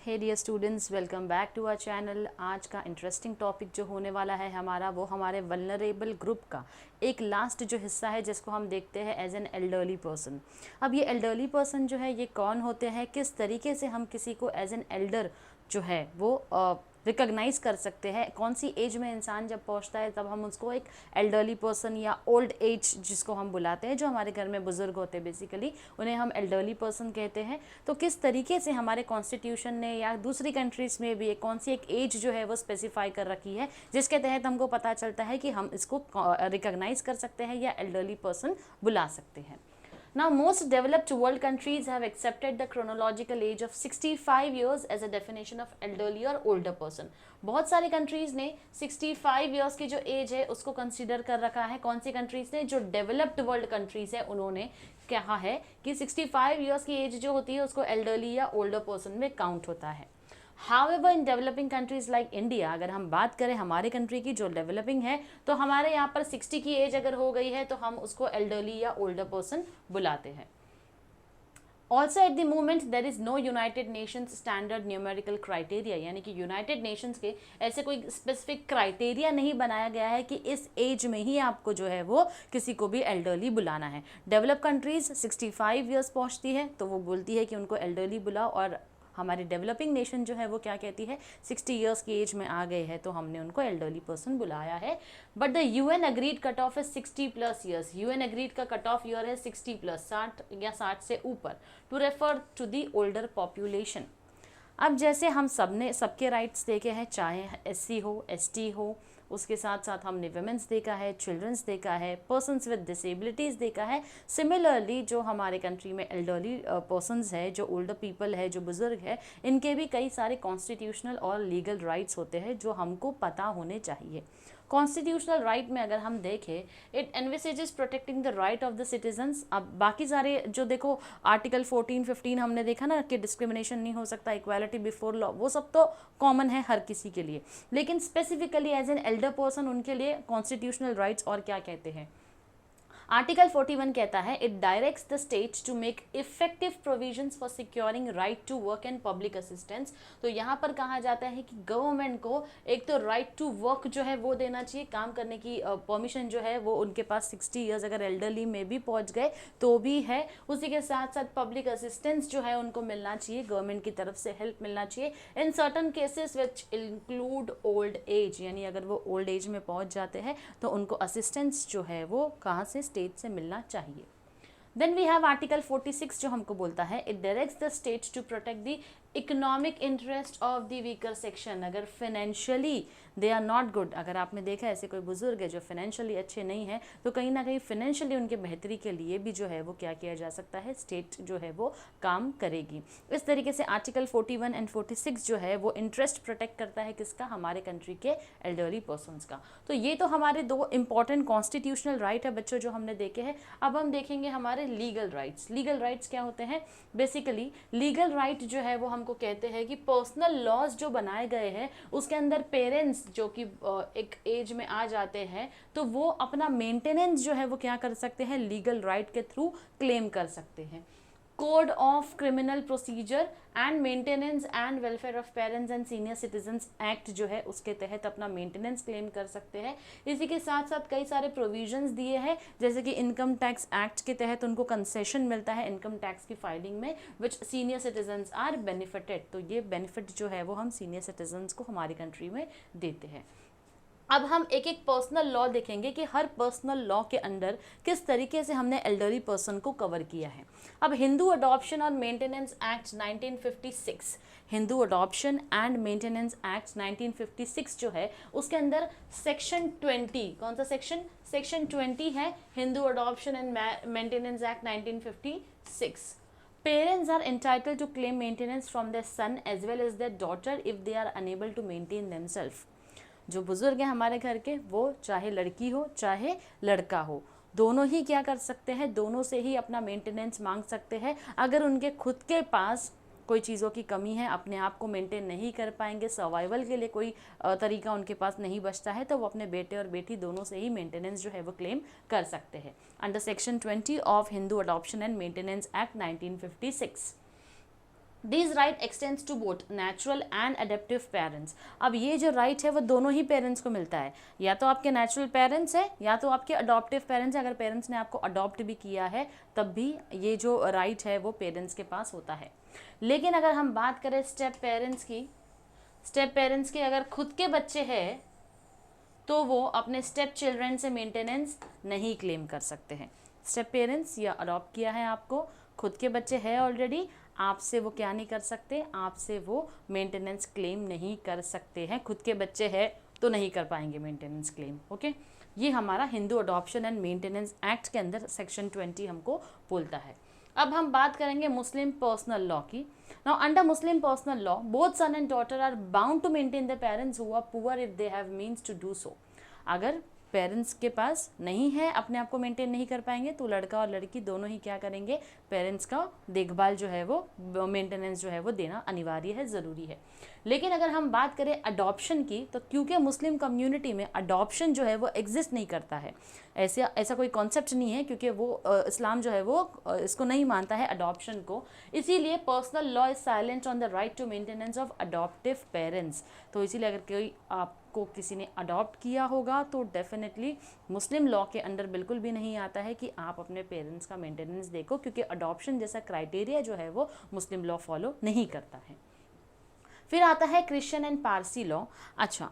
Hey dear students, welcome back to our channel. आज का interesting topic जो होने वाला है हमारा, वो हमारे वल्नरेबल ग्रुप का एक लास्ट जो हिस्सा है, जिसको हम देखते हैं एज एन एल्डरली पर्सन। अब ये एल्डरली पर्सन जो है, ये कौन होते हैं, किस तरीके से हम किसी को एज एन एल्डर जो है वो रिकॉग्नाइज कर सकते हैं, कौन सी एज में इंसान जब पहुंचता है तब हम उसको एक एल्डरली पर्सन या ओल्ड एज जिसको हम बुलाते हैं, जो हमारे घर में बुजुर्ग होते हैं बेसिकली, उन्हें हम एल्डरली पर्सन कहते हैं। तो किस तरीके से हमारे कॉन्स्टिट्यूशन ने या दूसरी कंट्रीज़ में भी कौन सी एक एज जो है वो स्पेसिफाई कर रखी है, जिसके तहत हमको पता चलता है कि हम इसको रिकॉग्नाइज कर सकते हैं या एल्डरली पर्सन बुला सकते हैं। Now, most developed world countries have accepted the chronological age of 65 years as a definition of elderly or older person. बहुत सारी कंट्रीज़ ने 65 ईयर्स की जो एज है उसको कंसिडर कर रखा है। कौन सी कंट्रीज़ ने? जो डेवलप्ड वर्ल्ड कंट्रीज़ है उन्होंने कहा है कि 65 ईयर्स की एज जो होती है उसको एल्डरली या ओल्डर पर्सन में काउंट होता है। However in developing countries like India, अगर हम बात करें हमारे कंट्री की जो डेवलपिंग है, तो हमारे यहाँ पर 60 की एज अगर हो गई है तो हम उसको एल्डरली या ओल्डर पर्सन बुलाते हैं। Also at the moment there is no United Nations standard numerical criteria, यानी कि यूनाइटेड नेशंस के ऐसे कोई स्पेसिफिक क्राइटेरिया नहीं बनाया गया है कि इस एज में ही आपको जो है वो किसी को भी एल्डरली बुलाना है। डेवलप कंट्रीज 65 ईयर्स पहुंचती है तो वो बोलती है कि उनको एल्डरली बुलाओ, और हमारी डेवलपिंग नेशन जो है वो क्या कहती है, 60 ईयर्स की एज में आ गए हैं तो हमने उनको एल्डरली पर्सन बुलाया है। But the UN agreed cut off है 60+ ईयर्स। यूएन अग्रीड का कट ऑफ ईयर है 60+, 60 या 60 से ऊपर, to refer to the older population. अब जैसे हम सबके राइट्स देखे हैं, चाहे एससी हो, एसटी हो, उसके साथ साथ हमने वुमेन्स देखा है, चिल्ड्रंस देखा है, पर्सन्स विद डिसेबिलिटीज़ देखा है। सिमिलरली जो हमारे कंट्री में एल्डरली पर्सन्स है, जो ओल्डर पीपल है, जो बुज़ुर्ग है, इनके भी कई सारे कॉन्स्टिट्यूशनल और लीगल राइट्स होते हैं जो हमको पता होने चाहिए। कॉन्स्टिट्यूशनल राइट में अगर हम देखें, it envisages protecting the right of the citizens. अब बाकी सारे जो देखो आर्टिकल 14, 15 हमने देखा ना कि डिस्क्रिमिनेशन नहीं हो सकता, इक्वालिटी बिफोर लॉ, वो सब तो कॉमन है हर किसी के लिए, लेकिन specifically as an elder person उनके लिए कॉन्स्टिट्यूशनल राइट्स और क्या कहते हैं। आर्टिकल 41 कहता है, it directs the states to make effective provisions for securing right to work and public assistance. तो यहाँ पर कहा जाता है कि गवर्नमेंट को एक तो राइट टू वर्क जो है वो देना चाहिए, काम करने की परमिशन जो है वो उनके पास 60 ईयर्स अगर एल्डरली में भी पहुँच गए तो भी है। उसी के साथ साथ पब्लिक असिस्टेंस जो है उनको मिलना चाहिए, गवर्नमेंट की तरफ से हेल्प मिलना चाहिए in certain cases which include old age, यानी अगर वो ओल्ड एज में पहुँच जाते हैं तो उनको असिस्टेंस जो है वो कहाँ से, स्टेट से मिलना चाहिए। देन वी हैव आर्टिकल 46 जो हमको बोलता है, it directs the states to protect the economic interest of the weaker section. अगर financially they are not good, अगर आपने देखा ऐसे कोई बुजुर्ग है जो फाइनेंशियली अच्छे नहीं है, तो कहीं ना कहीं फाइनेंशियली उनके बेहतरी के लिए भी जो है वो क्या किया जा सकता है, स्टेट जो है वो काम करेगी। इस तरीके से आर्टिकल 41 एंड 46 जो है वो इंटरेस्ट प्रोटेक्ट करता है किसका, हमारे कंट्री के एल्डरली पर्सनस का। तो ये तो हमारे दो इंपॉर्टेंट कॉन्स्टिट्यूशनल राइट है बच्चों जो हमने देखे हैं। अब हम देखेंगे हमारे लीगल राइट्स। लीगल राइट्स क्या होते हैं? बेसिकली लीगल राइट जो है वो हमको कहते हैं कि पर्सनल लॉज जो बनाए गए हैं उसके अंदर पेरेंट्स जो कि एक एज में आ जाते हैं तो वो अपना मेंटेनेंस जो है वो क्या कर सकते हैं, लीगल राइट के थ्रू क्लेम कर सकते हैं। Code of criminal procedure and maintenance and welfare of parents and senior citizens act जो है उसके तहत अपना मेंटेनेंस क्लेम कर सकते हैं। इसी के साथ साथ कई सारे प्रोविजंस दिए हैं, जैसे कि इनकम टैक्स एक्ट के तहत उनको कंसेशन मिलता है इनकम टैक्स की फाइलिंग में, विच सीनियर सिटीजन्स आर बेनिफिटेड। तो ये बेनिफिट जो है वो हम सीनियर सिटीजन्स को हमारी कंट्री में देते हैं। अब हम एक एक पर्सनल लॉ देखेंगे कि हर पर्सनल लॉ के अंदर किस तरीके से हमने एल्डरली पर्सन को कवर किया है। अब हिंदू अडॉप्शन और maintenance act 1956, Hindu adoption and maintenance act 1956 जो है उसके अंदर सेक्शन 20, कौन सा सेक्शन? सेक्शन 20 है Hindu adoption and maintenance act 1956। Parents are entitled to claim maintenance from their son as well as their daughter if they are unable to maintain themselves. जो बुज़ुर्ग हैं हमारे घर के, वो चाहे लड़की हो चाहे लड़का हो, दोनों ही क्या कर सकते हैं, दोनों से ही अपना मेंटेनेंस मांग सकते हैं। अगर उनके खुद के पास कोई चीज़ों की कमी है, अपने आप को मेंटेन नहीं कर पाएंगे, सर्वाइवल के लिए कोई तरीका उनके पास नहीं बचता है, तो वो अपने बेटे और बेटी दोनों से ही मेंटेनेंस जो है वो क्लेम कर सकते हैं under section 20 of Hindu adoption and maintenance act 1956। This right extends to both natural and adaptive parents. अब ये जो राइट है वो दोनों ही पेरेंट्स को मिलता है, या तो आपके नेचुरल पेरेंट्स है या तो आपके अडॉप्टिव पेरेंट्स है। अगर पेरेंट्स ने आपको अडॉप्ट भी किया है तब भी ये जो राइट है वो पेरेंट्स के पास होता है। लेकिन अगर हम बात करें स्टेप पेरेंट्स की अगर खुद के बच्चे हैं तो वो अपने स्टेप चिल्ड्रन से मेंटेनेंस नहीं क्लेम कर सकते हैं। स्टेप पेरेंट्स या अडॉप्ट किया है आपको, खुद के बच्चे हैं ऑलरेडी, आपसे वो क्या नहीं कर सकते, आपसे वो मेंटेनेंस क्लेम नहीं कर सकते हैं। खुद के बच्चे हैं तो नहीं कर पाएंगे मेंटेनेंस क्लेम। ओके, ये हमारा Hindu adoption and maintenance act के अंदर सेक्शन 20 हमको बोलता है। अब हम बात करेंगे मुस्लिम पर्सनल लॉ की। Now under Muslim personal law both son and daughter are bound to maintain the parents who are poor if they have means to do so. अगर पेरेंट्स के पास नहीं है, अपने आप को मेंटेन नहीं कर पाएंगे, तो लड़का और लड़की दोनों ही क्या करेंगे, पेरेंट्स का देखभाल जो है वो मेंटेनेंस जो है वो देना अनिवार्य है, ज़रूरी है। लेकिन अगर हम बात करें अडॉप्शन की, तो क्योंकि मुस्लिम कम्युनिटी में अडॉप्शन जो है वो एग्जिस्ट नहीं करता है, ऐसा कोई कॉन्सेप्ट नहीं है, क्योंकि वो इस्लाम जो है वो इसको नहीं मानता है अडॉप्शन को, इसीलिए personal law is silent on the right to maintenance of adoptive parents. तो इसीलिए अगर कोई आपको किसी ने अडॉप्ट किया होगा तो डेफिनेटली मुस्लिम लॉ के अंडर बिल्कुल भी नहीं आता है कि आप अपने पेरेंट्स का मेंटेनेंस देखो, क्योंकि अडॉप्शन जैसा क्राइटेरिया जो है वो मुस्लिम लॉ फॉलो नहीं करता है। फिर आता है क्रिश्चियन एंड पारसी लॉ। अच्छा,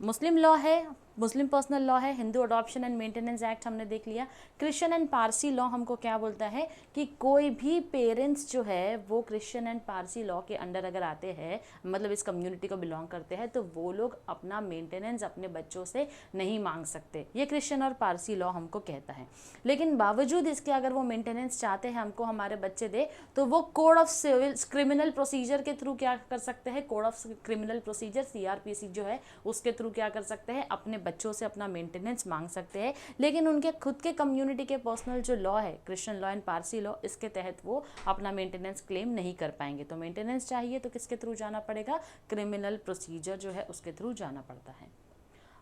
मुस्लिम लॉ है, मुस्लिम पर्सनल लॉ है, Hindu adoption and maintenance act हमने देख लिया। क्रिश्चियन एंड पारसी लॉ हमको क्या बोलता है कि कोई भी पेरेंट्स जो है वो क्रिश्चियन एंड पारसी लॉ के अंडर अगर आते हैं, मतलब इस कम्युनिटी को बिलोंग करते हैं, तो वो लोग अपना मेंटेनेंस अपने बच्चों से नहीं मांग सकते। ये क्रिश्चियन और पारसी लॉ हमको कहता है। लेकिन बावजूद इसके अगर वो मेंटेनेंस चाहते हैं हमको हमारे बच्चे दे, तो वो code of civil criminal procedure के थ्रू क्या कर सकते हैं, code of criminal procedure CRPC जो है उसके थ्रू क्या कर सकते हैं, अपने बच्चों से अपना मेंटेनेंस मांग सकते हैं। लेकिन उनके खुद के कम्युनिटी के पर्सनल जो लॉ है, Christian law and Parsi law, इसके तहत वो अपना मेंटेनेंस क्लेम नहीं कर पाएंगे। तो मेंटेनेंस चाहिए तो किसके थ्रू जाना पड़ेगा, क्रिमिनल प्रोसीजर जो है उसके थ्रू जाना पड़ता है।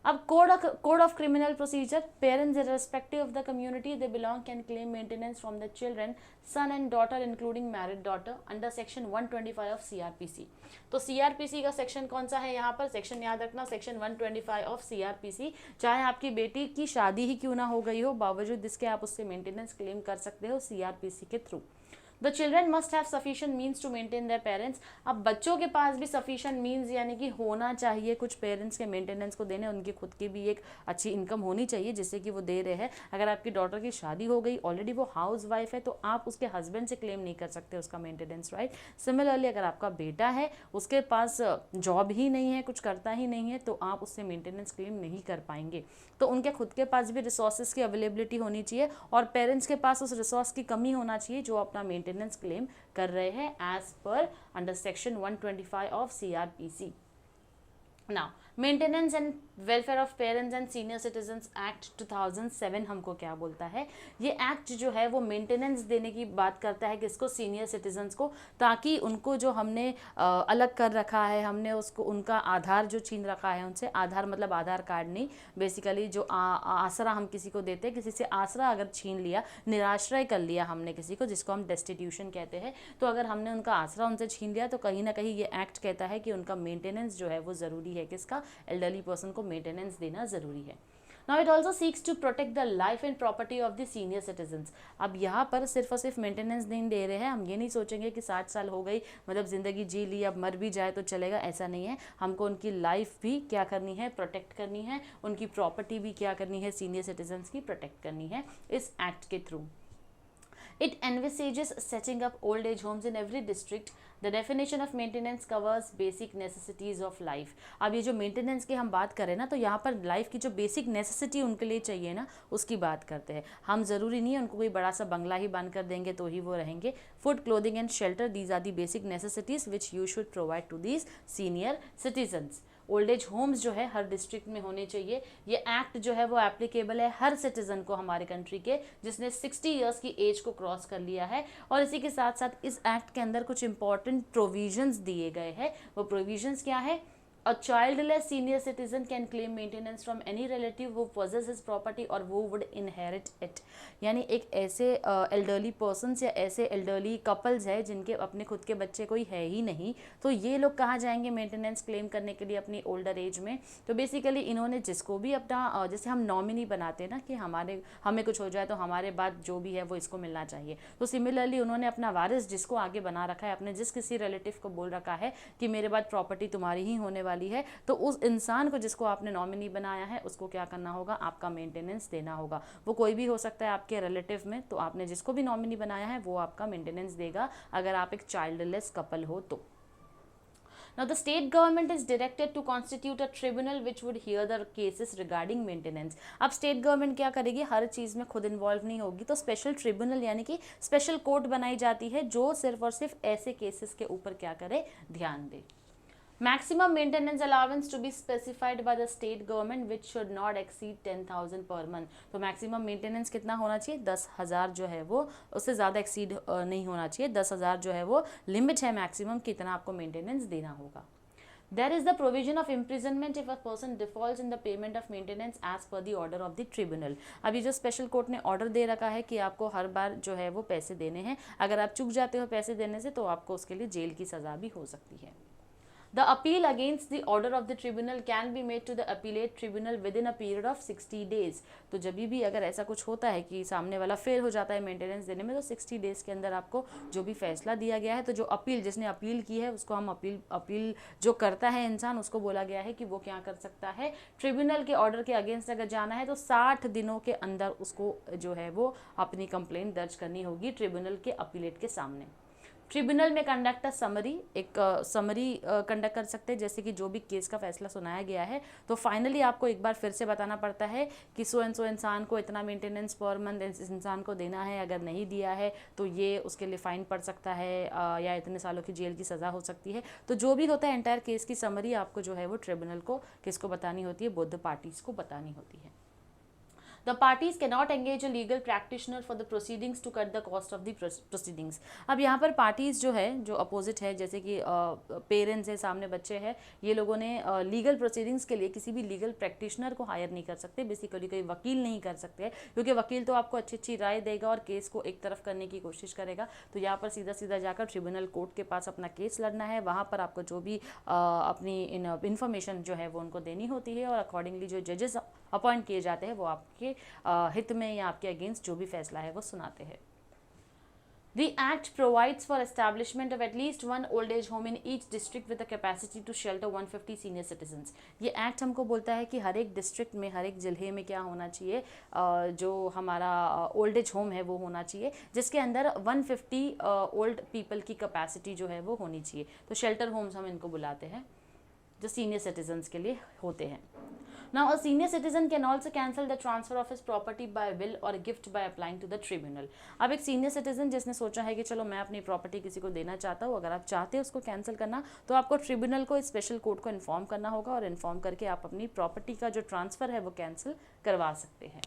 अब code of criminal procedure, parents irrespective of the community they belong can claim maintenance from the children son and daughter including married daughter under section 125 of CRPC। तो CRPC का section कौन सा है, यहाँ पर सेक्शन याद रखना, सेक्शन 125 ऑफ CRPC। चाहे आपकी बेटी की शादी ही क्यों ना हो गई हो, बावजूद इसके आप उससे मेंटेनेंस क्लेम कर सकते हो CRPC के through. The children must have sufficient means to maintain their parents. अब बच्चों के पास भी सफिशिएंट मीन्स यानी कि होना चाहिए कुछ पेरेंट्स के मेंटेनेंस को देने, उनकी खुद की भी एक अच्छी इनकम होनी चाहिए जिससे कि वो दे रहे हैं। अगर आपकी डॉटर की शादी हो गई, ऑलरेडी वो हाउस वाइफ है, तो आप उसके हस्बैंड से क्लेम नहीं कर सकते उसका मेंटेनेंस, राइट। सिमिलरली अगर आपका बेटा है, उसके पास जॉब ही नहीं है, कुछ करता ही नहीं है, तो आप उससे मेंटेनेंस क्लेम नहीं कर पाएंगे। तो उनके खुद के पास भी रिसोर्सेज की अवेलेबिलिटी होनी चाहिए और पेरेंट्स के पास उस रिसोर्स की कमी होना चाहिए जो अपना मेंटेनेंस क्लेम कर रहे हैं as per under section 125 of CRPC। Now maintenance and welfare of parents and senior citizens act 2007 हमको क्या बोलता है, ये एक्ट जो है वो मेंटेनेंस देने की बात करता है किसको, सीनियर सिटीजन्स को, ताकि उनको जो हमने अलग कर रखा है, हमने उसको उनका आधार जो छीन रखा है उनसे, आधार मतलब आधार कार्ड नहीं, बेसिकली जो आसरा हम किसी को देते हैं, किसी से आसरा अगर छीन लिया, निराश्रय कर लिया हमने किसी को, जिसको हम डेस्टिट्यूशन कहते हैं, तो अगर हमने उनका आसरा उनसे छीन लिया तो कहीं ना कहीं ये एक्ट कहता है कि उनका मेंटेनेंस जो है वो ज़रूरी है, किसका, एल्डरली पर्सन को मेंटेनेंस देना ज़रूरी है। Now it also seeks to protect the life and property of the senior citizens। अब यहाँ पर सिर्फ और सिर्फ मेंटेनेंस नहीं दे रहे हैं, हम ये नहीं सोचेंगे कि 60 साल हो गई मतलब ज़िंदगी जी ली, अब मर भी जाए तो चलेगा, ऐसा नहीं है। हमको उनकी लाइफ भी क्या करनी है, प्रोटेक्ट करनी है, उनकी प्रॉपर्टी भी क्या करनी है, सीनियर सिटीजन्स की प्रोटेक्ट करनी है इस एक्ट के through. It envisages setting up old age homes in every district. The definition of maintenance covers basic necessities of life। अब ये जो मेंटेनेंस की हम बात करें ना, तो यहाँ पर लाइफ की जो बेसिक नेसेसिटी उनके लिए चाहिए ना, उसकी बात करते हैं हम। ज़रूरी नहीं है उनको कोई बड़ा सा बंगला ही बंद कर देंगे तो ही वो रहेंगे। Food, clothing and shelter, these are the basic necessities which you should provide to these senior citizens. Old age homes जो है हर डिस्ट्रिक्ट में होने चाहिए। ये एक्ट जो है वो एप्लीकेबल है हर सिटीजन को हमारे कंट्री के जिसने 60 ईयर्स की एज को क्रॉस कर लिया है। और इसी के साथ साथ इस एक्ट के अंदर कुछ इंपॉर्टेंट प्रोविजंस दिए गए हैं। वो प्रोविजंस क्या है, A childless senior citizen can claim maintenance from any relative who possesses property or who would inherit it. यानी एक ऐसे एल्डरली पर्सनस या ऐसे एल्डरली कपल्स है जिनके अपने खुद के बच्चे कोई है ही नहीं, तो ये लोग कहाँ जाएंगे मेंटेनेंस क्लेम करने के लिए अपनी ओल्डर एज में? तो बेसिकली इन्होंने जिसको भी अपना जैसे हम नॉमिनी बनाते हैं ना कि हमें कुछ हो जाए तो हमारे बाद जो भी है वो इसको मिलना चाहिए, तो सिमिलरली उन्होंने अपना वारिस जिसको आगे बना रखा है, अपने जिस किसी रिलेटिव को बोल रखा है कि मेरे बाद प्रॉपर्टी तुम्हारी ही होने वाली है, तो उस इंसान को जिसको आपने नॉमिनी बनाया है उसको क्या करना होगा? आपका मेंटेनेंस देना होगा। वो कोई भी हो सकता है आपके रिलेटिव में, तो आपने जिसको भी नॉमिनी बनाया है वो आपका मेंटेनेंस देगा अगर आप एक चाइल्डलेस कपल हो तो। Now, the state government is directed to constitute a tribunal which would hear the cases regarding maintenance. अब स्टेट गवर्नमेंट क्या करेगी? हर चीज़ में खुद इन्वॉल्व नहीं होगी, तो स्पेशल ट्रिब्यूनल यानी कि स्पेशल कोर्ट बनाई जाती है जो सिर्फ और सिर्फ ऐसे केसेस के ऊपर क्या करे? ध्यान दे। Maximum maintenance allowance to be specified by the state government which should not exceed 10,000 per month. तो मैक्सिमम मेंटेनेंस कितना होना चाहिए? 10,000 जो है वो, उससे ज़्यादा एक्सीड नहीं होना चाहिए। 10,000 जो है वो लिमिट है मैक्सिमम कितना आपको मेंटेनेंस देना होगा। There is the provision of imprisonment if a person defaults in the payment of maintenance as per the order of the tribunal. अभी जो स्पेशल कोर्ट ने ऑर्डर दे रखा है कि आपको हर बार जो है वो पैसे देने हैं, अगर आप चूक जाते हो पैसे देने से तो आपको उसके लिए जेल की सज़ा भी हो सकती है। The appeal against the order of the tribunal can be made to the appellate tribunal within a period of 60 days. तो जब भी अगर ऐसा कुछ होता है कि सामने वाला फेल हो जाता है मेंटेनेंस देने में, तो 60 डेज़ के अंदर आपको जो भी फैसला दिया गया है, तो जो अपील जिसने अपील की है उसको हम अपील जो करता है इंसान उसको बोला गया है कि वो क्या कर सकता है? ट्रिब्यूनल के ऑर्डर के अगेंस्ट अगर जाना है तो 60 दिनों के अंदर उसको जो है वो अपनी कंप्लेंट दर्ज करनी होगी ट्रिब्यूनल के अपीलेट के सामने। ट्रिब्यूनल में कंडक्ट समरी, एक समरी कंडक्ट कर सकते हैं, जैसे कि जो भी केस का फैसला सुनाया गया है तो फाइनली आपको एक बार फिर से बताना पड़ता है कि सो एंड सो इंसान को इतना मेंटेनेंस पर मंथ इस इंसान को देना है, अगर नहीं दिया है तो ये उसके लिए फ़ाइन पड़ सकता है या इतने सालों की जेल की सज़ा हो सकती है। तो जो भी होता है एंटायर केस की समरी आपको जो है वो ट्रिब्यूनल को किसको बतानी होती है? बोथ द पार्टीज़ को बतानी होती है। The parties cannot engage a legal practitioner for the proceedings to cut the cost of the proceedings. अब यहाँ पर पार्टीज़ जो है, जो अपोजिट है, जैसे कि पेरेंट्स है, सामने बच्चे हैं, ये लोगों ने लीगल प्रोसीडिंग्स के लिए किसी भी लीगल प्रैक्टिशनर को हायर नहीं कर सकते, बेसिकली कोई वकील नहीं कर सकते हैं, क्योंकि वकील तो आपको अच्छी अच्छी राय देगा और केस को एक तरफ करने की कोशिश करेगा। तो यहाँ पर सीधा सीधा जाकर ट्रिब्यूनल कोर्ट के पास अपना केस लड़ना है, वहाँ पर आपको जो भी अपनी इन्फॉर्मेशन जो है वो उनको देनी होती है और अकॉर्डिंगली जो जजेस अपॉइंट किए जाते हैं वो आपके हित में या आपके अगेंस्ट जो भी फैसला है वो सुनाते हैं। The Act provides for establishment of at least one old age home in each district with a capacity to shelter 150 senior citizens. ये एक्ट हमको बोलता है कि हर एक डिस्ट्रिक्ट में, हर एक जिले में क्या होना चाहिए? जो हमारा ओल्ड एज होम है वो होना चाहिए जिसके अंदर 150 ओल्ड पीपल की कैपेसिटी जो है वो होनी चाहिए। तो शेल्टर होम्स हम इनको बुलाते हैं जो सीनियर सिटीजन्स के लिए होते हैं। Now, a senior citizen can also cancel the transfer of his property by will or gift by applying to the tribunal. अब एक सीनियर सिटीजन जिसने सोचा है कि चलो मैं अपनी प्रॉपर्टी किसी को देना चाहता हूँ, अगर आप चाहते हो उसको कैंसिल करना तो आपको ट्रिब्यूनल को, स्पेशल कोर्ट को इन्फॉर्म करना होगा और इन्फॉर्म करके आप अपनी प्रॉपर्टी का जो ट्रांसफ़र है वो कैंसिल करवा सकते हैं।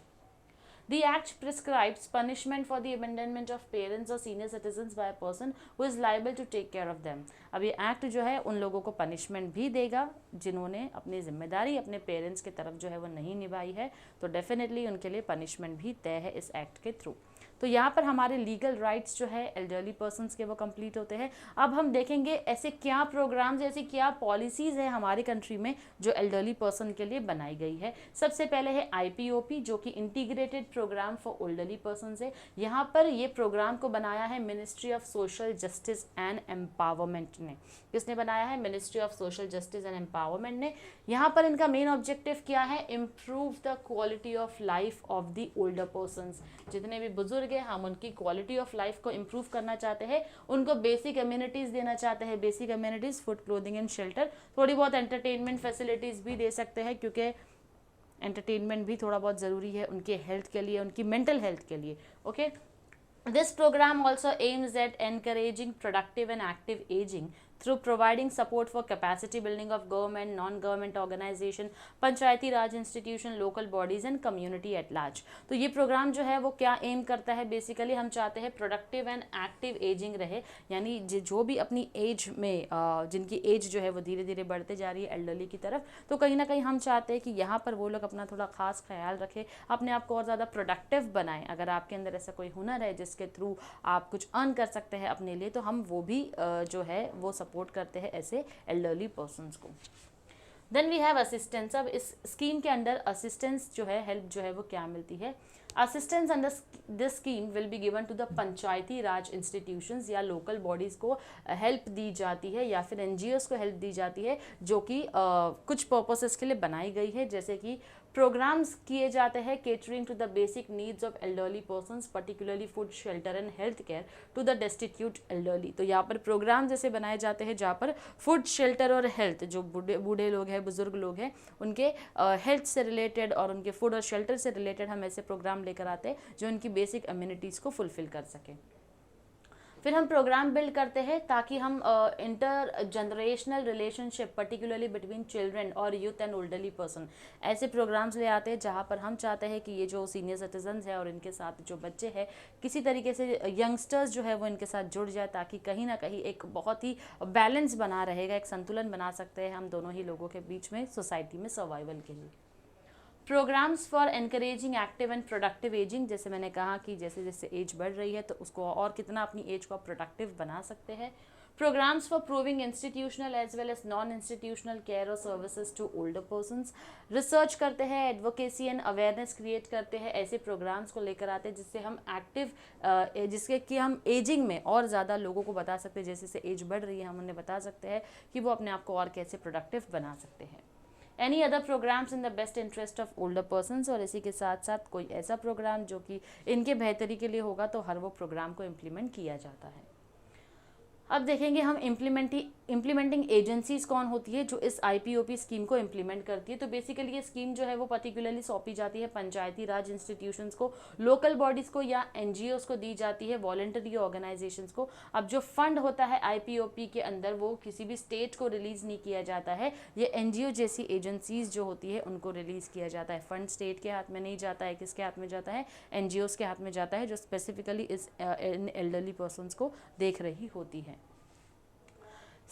The Act prescribes punishment for the abandonment of parents or senior citizens by a person who is liable to take care of them. अब ये एक्ट जो है उन लोगों को पनिशमेंट भी देगा जिन्होंने अपनी जिम्मेदारी अपने पेरेंट्स की तरफ जो है वो नहीं निभाई है, तो डेफिनेटली उनके लिए पनिशमेंट भी तय है इस एक्ट के थ्रू। तो यहाँ पर हमारे लीगल राइट्स जो है एल्डरली पर्सनस के वो कंप्लीट होते हैं। अब हम देखेंगे ऐसे क्या प्रोग्राम्स, ऐसी क्या पॉलिसीज़ है हमारी कंट्री में जो एल्डरली पर्सन के लिए बनाई गई है। सबसे पहले है IPOP जो कि integrated programme for elderly persons है। यहाँ पर ये प्रोग्राम को बनाया है ministry of social justice and empowerment ने। किसने बनाया है? Ministry of social justice and empowerment ने। यहाँ पर इनका मेन ऑब्जेक्टिव क्या है? Improve the quality of life of the older persons. जितने भी बुजुर्ग हैं हम उनकी क्वालिटी ऑफ लाइफ को इम्प्रूव करना चाहते हैं, उनको बेसिक अम्यूनिटीज़ देना चाहते हैं। Basic amenities food, clothing and shelter, थोड़ी बहुत एंटरटेनमेंट फैसिलिटीज़ भी दे सकते हैं क्योंकि एंटरटेनमेंट भी थोड़ा बहुत ज़रूरी है उनके हेल्थ के लिए, उनकी मेंटल हेल्थ के लिए। Okay, This program also aims at encouraging productive and active aging through providing support for capacity building of government, non government organisation, panchayati raj institution, local bodies and community at large. तो ये programme जो है वो क्या M करता है, basically हम चाहते हैं प्रोडक्टिव एंड एक्टिव एजिंग रहे, यानी जो भी अपनी एज में जिनकी एज जो है वो धीरे धीरे बढ़ते जा रही है एल्डरली की तरफ, तो कहीं ना कहीं हम चाहते हैं कि यहाँ पर वो लोग अपना थोड़ा खास ख्याल रखें, अपने आप को और ज़्यादा प्रोडक्टिव बनाएं। अगर आपके अंदर ऐसा कोई हुनर है जिसके थ्रू आप कुछ अर्न कर सकते हैं अपने लिए, तो हम वो भी जो है वो सपोर्ट करते हैं ऐसे एल्डरली पर्सनस को। Then we have assistance. अब इस स्कीम के अंडर असिस्टेंस जो है, हेल्प जो है वो क्या मिलती है? Assistance under this scheme will be given to the panchayati raj institutions या लोकल बॉडीज़ को हेल्प दी जाती है, या फिर एनजीओस को हेल्प दी जाती है, जो कि कुछ पर्पसेस के लिए बनाई गई है। जैसे कि प्रोग्राम्स किए जाते हैं catering to the basic needs of elderly persons, particularly food, shelter and health care to the destitute elderly. तो यहाँ पर प्रोग्राम जैसे बनाए जाते हैं जहाँ पर फूड, शेल्टर और हेल्थ, जो बूढ़े लोग हैं, बुजुर्ग लोग हैं, उनके हेल्थ से रिलेटेड और उनके फूड और शेल्टर से रिलेटेड हम ऐसे प्रोग्राम लेकर आते हैं जो उनकी बेसिक अम्यूनिटीज़ को फुलफिल कर सकें। फिर हम प्रोग्राम बिल्ड करते हैं ताकि हम inter generational relationship, particularly between children और यूथ एंड ओल्डरली पर्सन, ऐसे प्रोग्राम्स ले आते हैं जहाँ पर हम चाहते हैं कि ये जो सीनियर सिटीजन्स हैं और इनके साथ जो बच्चे हैं, किसी तरीके से यंगस्टर्स जो है वो इनके साथ जुड़ जाए, ताकि कहीं ना कहीं एक बहुत ही बैलेंस बना रहेगा, एक संतुलन बना सकते हैं हम दोनों ही लोगों के बीच में सोसाइटी में सर्वाइवल के लिए। Programmes for encouraging active and productive ageing, जैसे मैंने कहा कि जैसे जैसे एज बढ़ रही है तो उसको और कितना अपनी एज को प्रोडक्टिव बना सकते हैं। Programmes for proving institutional as well as non institutional care और services to older persons, research करते हैं, एडवोकेसी एंड अवेयरनेस क्रिएट करते हैं, ऐसे प्रोग्राम्स को लेकर आते हैं जिससे हम एक्टिव जिसके कि हम एजिंग में और ज़्यादा लोगों को बता सकते हैं, जैसे जैसे एज बढ़ रही है हम उन्हें बता सकते हैं कि वो अपने आप को और कैसे प्रोडक्टिव बना सकते हैं। Any other programmes in the best interest of older persons, और इसी के साथ साथ कोई ऐसा प्रोग्राम जो कि इनके बेहतरी के लिए होगा तो हर वो प्रोग्राम को इम्प्लीमेंट किया जाता है। अब देखेंगे हम इम्प्लीमेंटिंग एजेंसीज कौन होती है जो इस IPOP स्कीम को इम्प्लीमेंट करती है। तो बेसिकली ये स्कीम जो है वो पर्टिकुलरली सौंपी जाती है पंचायती राज इंस्टीट्यूशंस को, लोकल बॉडीज़ को या NGOs को दी जाती है, वॉलंटरी ऑर्गेनाइजेशंस को। अब जो फंड होता है IPOP के अंदर वो किसी भी स्टेट को रिलीज़ नहीं किया जाता है, ये NGO जैसी एजेंसीज जो होती है उनको रिलीज़ किया जाता है। फंड स्टेट के हाथ में नहीं जाता है, किसके हाथ में जाता है? NGOs के हाथ में जाता है, जो स्पेसिफिकली इस एल्डरली पर्सनस को देख रही होती है।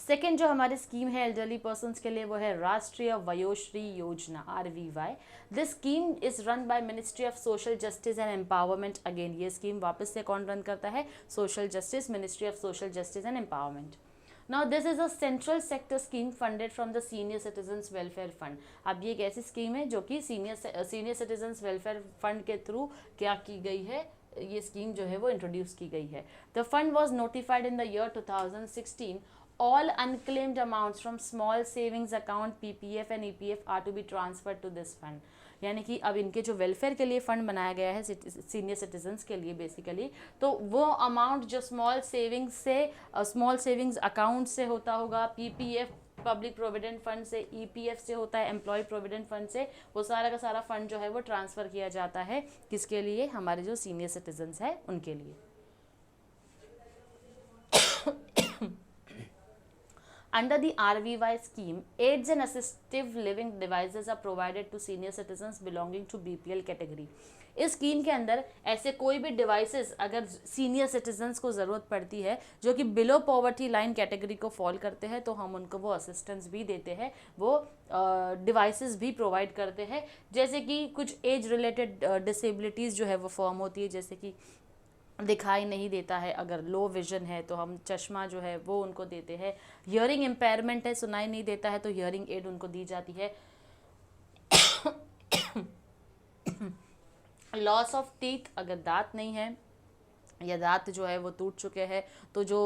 सेकेंड जो हमारी स्कीम है एल्डरली पर्सन्स के लिए वो है राष्ट्रीय Vayoshri Yojana, RVY। This scheme is run by ministry of social justice and empowerment. Again ये स्कीम वापस से कौन रन करता है? Social justice, ministry of social justice and empowerment. Now this is a central sector scheme funded from the Senior Citizens Welfare Fund। अब ये एक ऐसी स्कीम है जो कि सीनियर सिटीजन्स वेलफेयर फंड के थ्रू क्या की गई है, ये स्कीम जो है वो इंट्रोड्यूस की गई है। The fund was notified in the year 2016। All unclaimed amounts from small savings account PPF and EPF are to be transferred to this fund। यानी कि अब इनके जो वेलफेयर के लिए फ़ंड बनाया गया है सीनियर सिटीजन्स के लिए बेसिकली, तो वो अमाउंट जो स्मॉल सेविंग्स अकाउंट से होता होगा, PPF पब्लिक प्रोविडेंट फंड से, EPF से होता है एम्प्लॉय प्रोविडेंट फंड से, वो सारा का सारा फंड जो है वो ट्रांसफ़र किया जाता है किसके लिए? हमारे जो सीनियर सिटीजन्स हैं उनके लिए। Under the RVY scheme, aids and assistive living devices are provided to senior citizens belonging to BPL category। इस स्कीम के अंदर ऐसे कोई भी डिवाइसेस अगर सीनियर सिटीजन्स को ज़रूरत पड़ती है जो कि बिलो पॉवर्टी लाइन कैटेगरी को फॉल करते हैं, तो हम उनको वो असिस्टेंस भी देते हैं, वो डिवाइसेस भी प्रोवाइड करते हैं। जैसे कि कुछ एज रिलेटेड डिसेबिलिटीज़ जो है वो फॉर्म होती है, जैसे कि दिखाई नहीं देता है, अगर लो विजन है तो हम चश्मा जो है वो उनको देते हैं। हियरिंग इम्पेयरमेंट है, सुनाई नहीं देता है, तो हियरिंग एड उनको दी जाती है। लॉस ऑफ टीथ, अगर दांत नहीं है या दांत जो है वो टूट चुके हैं तो जो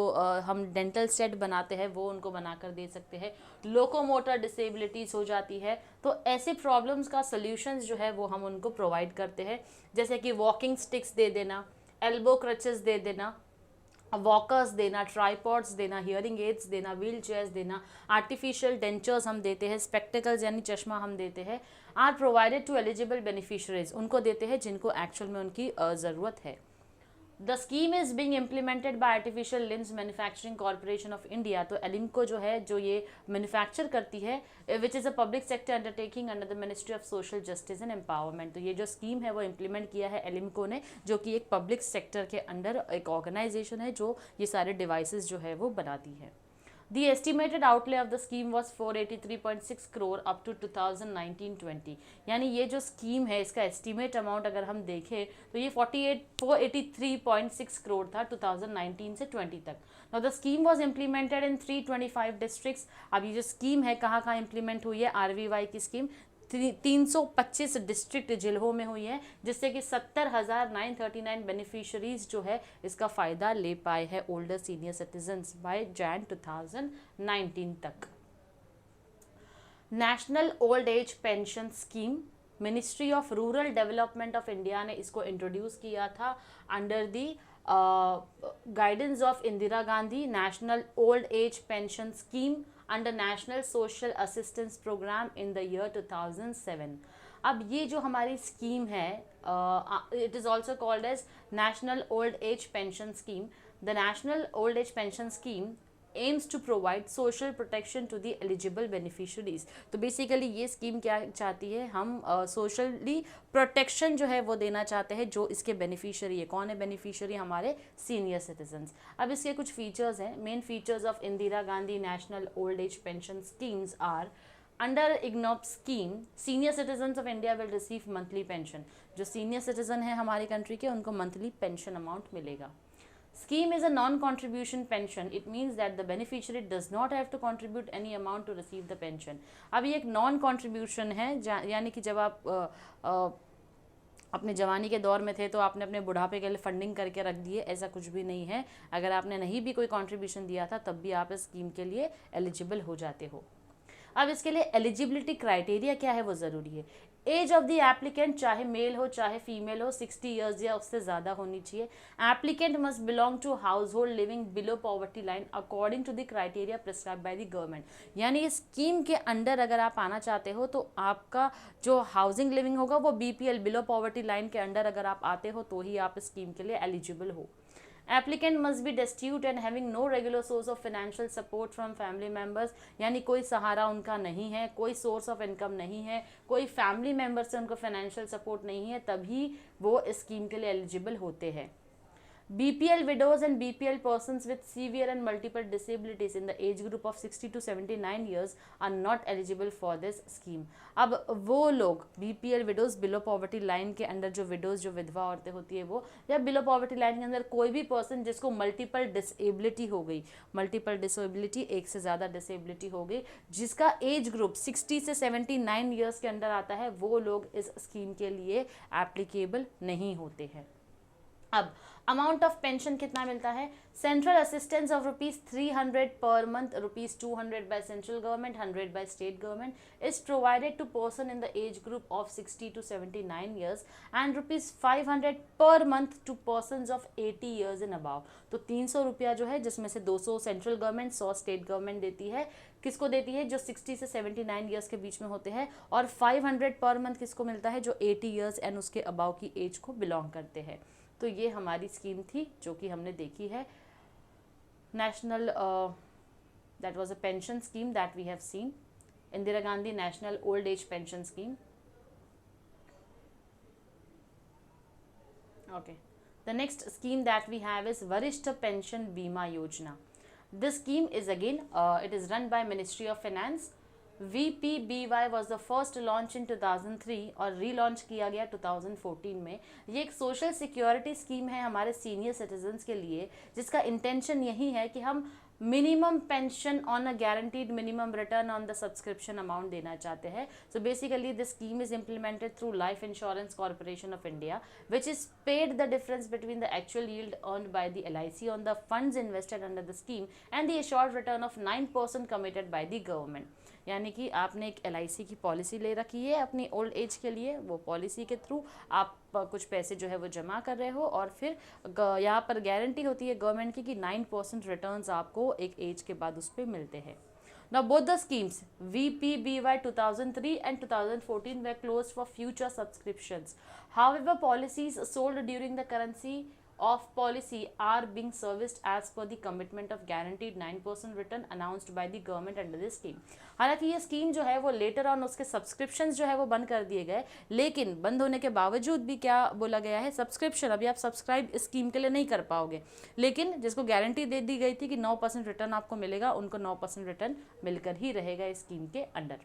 हम डेंटल सेट बनाते हैं वो उनको बनाकर दे सकते हैं। लोकोमोटर डिसेबिलिटीज़ हो जाती है तो ऐसे प्रॉब्लम्स का सल्यूशंस जो है वो हम उनको प्रोवाइड करते हैं, जैसे कि वॉकिंग स्टिक्स दे देना, एल्बो क्रचेस दे देना, वॉकर्स देना, ट्राईपॉड्स देना, हियरिंग एड्स देना, व्हील चेयर्स देना, आर्टिफिशियल डेंचर्स हम देते हैं, स्पेक्टिकल्स यानी चश्मा हम देते हैं। Are provided to eligible beneficiaries, उनको देते हैं जिनको एक्चुअल में उनकी ज़रूरत है। The scheme is being implemented by artificial limbs manufacturing corporation of India. तो एलिम्को जो है, जो ये मैन्युफैक्चर करती है, which is a public sector undertaking under the ministry of social justice and empowerment. तो ये जो स्कीम है वो इम्प्लीमेंट किया है एलिम्को ने, जो कि एक पब्लिक सेक्टर के अंडर एक ऑर्गेनाइजेशन है जो ये सारे डिवाइसेस जो है वो बनाती है। The estimated outlay of the scheme was 483.6 crore up to 2019-20। यानी ये जो स्कीम है इसका एस्टिमेट अमाउंट अगर हम देखें तो ये 483.6 करोड़ था 2019 से 20 तक। Now the scheme was implemented in 325 districts। अब ये जो स्कीम है कहाँ कहाँ इम्प्लीमेंट हुई है, RVY की स्कीम 325 डिस्ट्रिक्ट जिलों में हुई है, जिससे कि 70,939 बेनिफिशरीज जो है इसका फ़ायदा ले पाए हैं older senior citizens by Jan 2019 तक। National old age pension scheme, ministry of rural development of India ने इसको इंट्रोड्यूस किया था under the guidance of Indira Gandhi. National old age pension scheme under national social assistance programme in the year 2007। अब ये जो हमारी scheme है, it is also called as national old age pension scheme. The national old age pension scheme aims to provide social protection to the eligible beneficiaries। तो basically ये scheme क्या चाहती है, हम सोशली प्रोटेक्शन जो है वो देना चाहते हैं जो इसके बेनिफिशियरी है। कौन है बेनिफिशियरी? हमारे सीनियर सिटीजन्स। अब इसके कुछ फीचर्स हैं। Main features of Indira Gandhi national old age pension schemes are, under IGNOAP scheme senior citizens of India will receive monthly pension. जो सीनियर सिटीजन है हमारी कंट्री के, उनको मंथली पेंशन अमाउंट मिलेगा। Scheme is a non-contribution pension. It means that the beneficiary does not have to contribute any amount to receive the pension। अब ये एक non contribution है, यानी कि जब आप अपने जवानी के दौर में थे तो आपने अपने बुढ़ापे के लिए फंडिंग करके रख दिए, ऐसा कुछ भी नहीं है। अगर आपने नहीं भी कोई कॉन्ट्रीब्यूशन दिया था तब भी आप इस स्कीम के लिए एलिजिबल हो जाते हो। अब इसके लिए एलिजिबिलिटी क्राइटेरिया क्या है वो ज़रूरी है। एज ऑफ द एप्लीकेंट, चाहे मेल हो चाहे फीमेल हो, 60 ईयर्स या उससे ज़्यादा होनी चाहिए। Applicant must belong to household living below poverty line according to the criteria prescribe by the government. यानी इस स्कीम के अंडर अगर आप आना चाहते हो तो आपका जो हाउसिंग लिविंग होगा वो BPL बिलो पॉवर्टी लाइन के अंडर अगर आप आते हो तो ही आप इस स्कीम के लिए एलिजिबल हो। Applicant must be destitute and having no regular source of financial support from family members। यानी कोई सहारा उनका नहीं है, कोई सोर्स ऑफ इनकम नहीं है, कोई फैमिली मेम्बर से उनको फाइनेंशियल सपोर्ट नहीं है, तभी वो इस स्कीम के लिए एलिजिबल होते हैं। BPL widows and BPL persons with severe and multiple disabilities in the age group of 60 to 79 years are not eligible for this scheme। अब वो लोग BPL widows, below poverty line के अंडर जो widows, जो विधवा औरतें होती है वो, या बिलो पॉवर्टी लाइन के अंदर कोई भी पर्सन जिसको मल्टीपल डिसेबिलिटी हो गई, मल्टीपल डिसेबिलिटी, एक से ज़्यादा डिसेबिलिटी हो गई, जिसका एज ग्रुप 60 से 79 ईयर्स के अंडर आता है, वो लोग इस स्कीम के लिए एप्लीकेबल नहीं होते हैं। अब अमाउंट ऑफ पेंशन कितना मिलता है? Central assistance of ₹300 per month, ₹200 by central government, 100 by state government is provided to person in the age group of 60 to 79 years and ₹500 per month to person of 80 years in above. तो 300 रुपया जो है, जिसमें से 200 central government, 100 state government देती है। किसको देती है? जो 60 से 79 ईयर्स के बीच में होते हैं। और 500 पर मंथ किसको मिलता है? जो 80 ईयर्स एंड उसके अबाव की एज को बिलोंग करते हैं। तो ये हमारी स्कीम थी जो कि हमने देखी है, national, that was a pension scheme that we have seen, Indira Gandhi national old age pension scheme. Okay, the next scheme that we have is Varishta Pension Bima Yojana। This scheme is again, it is run by Ministry of Finance। VPBY was the first launch in 2003 और relaunch किया गया 2014 में। ये एक social security scheme है हमारे senior citizens के लिए, जिसका इंटेंशन यही है कि हम minimum pension on a guaranteed minimum return on the subscription amount देना चाहते हैं। So basically this scheme is implemented through life insurance corporation of India, which is paid the difference between the actual yield earned by the LIC on the funds invested under the scheme and the assured return of 9% committed by the government. यानी कि आपने एक LIC की policy ले रखी है अपनी old age के लिए, वो पॉलिसी के थ्रू आप कुछ पैसे जो है वो जमा कर रहे हो और फिर यहाँ पर गारंटी होती है गवर्नमेंट की कि 9% रिटर्न्स आपको एक एज के बाद उस पर मिलते हैं। Now both the schemes VPBY 2003 and 2014 were closed for future subscriptions. However, policies sold during the currency of policy are being serviced as per the commitment of guaranteed 9% return announced by the government under this scheme। हालांकि ये scheme जो है वो later on उसके subscriptions जो है वो बंद कर दिए गए, लेकिन बंद होने के बावजूद भी क्या बोला गया है, सब्सक्रिप्शन अभी आप सब्सक्राइब इस स्कीम के लिए नहीं कर पाओगे, लेकिन जिसको गारंटी दे दी गई थी कि 9% रिटर्न आपको मिलेगा, उनको 9% रिटर्न मिलकर ही रहेगा इस स्कीम के अंडर।